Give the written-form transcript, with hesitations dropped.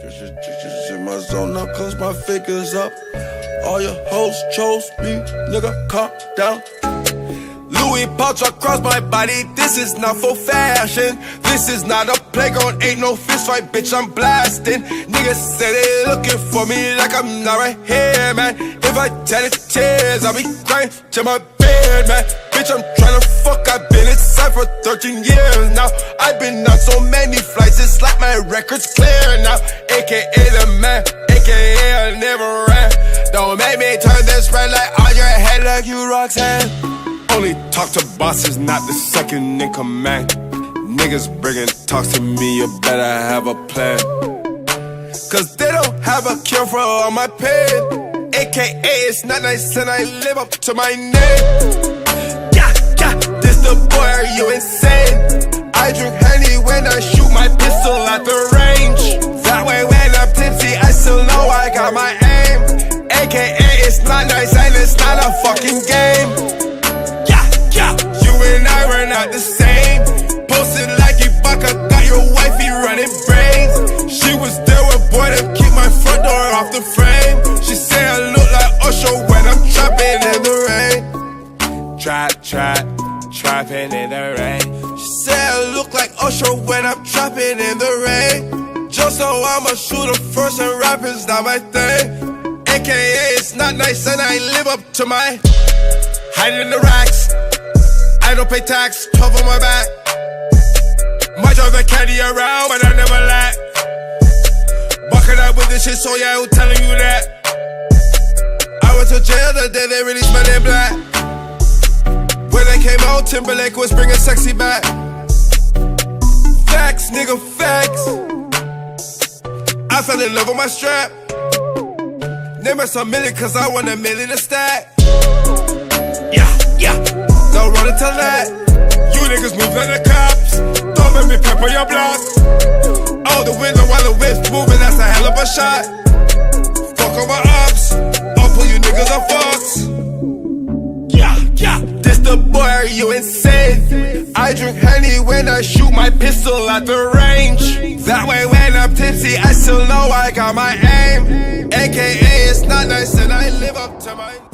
Just in my zone now, cause my figure's up. All your hoes chose me, nigga, calm down. Louis pouch across my body, this is not for fashion. This is not a playground, ain't no fist fight, bitch, I'm blasting. Niggas say they looking for me like I'm not right here, man. If I tell it tears, I'll be crying to my bed, man. Bitch, I'm tryna fuck, I've been inside for 13 years now. I've been on so many flights, it's like my record's clear now. AKA the man, AKA I never ran. Don't make me turn this red light on your head like you Roxanne. Only talk to bosses, not the second in command. Niggas bringing talks to me, you better have a plan. Cause they don't have a cure for all my pain. AKA it's not nice and I live up to my name. Yeah, this the boy, are you insane? I drink Henny when I shoot my pistol at the range. That way when I'm tipsy, I still know I got my aim. AKA it's not nice and it's not a fucking game. You and I were not the same. Posted like Ibaka, got your wifey running brains. She was there with boy to keep my front door off the frame. She say I look like Usher when I'm trapping in the rain. Trapping in the rain. She say I look like Usher when I'm trapping in the rain. Just so I'm a shooter first and rapping's not my thing. AKA it's not nice and I live up to my hiding in the racks. I don't pay tax, 12 on my back. Might drive a caddy around, but I never lack. Bucking up with this shit, so yeah, who's telling you that? I went to jail the day they released my name black. When they came out, Timberlake was bringing sexy back. Facts, nigga, facts. I fell in love with my strap. Name us a million, cause I want $1 million to stack. Yeah. Don't run until that. You niggas move like the cops. Don't make me pepper your block. Out the window while the whip's moving, that's a hell of a shot. Fuck on my ops, I'll pull you niggas on Fox. Yeah, this the boy, are you insane? I drink Henny when I shoot my pistol at the range. That way when I'm tipsy, I still know I got my aim. AKA it's not nice and I live up to my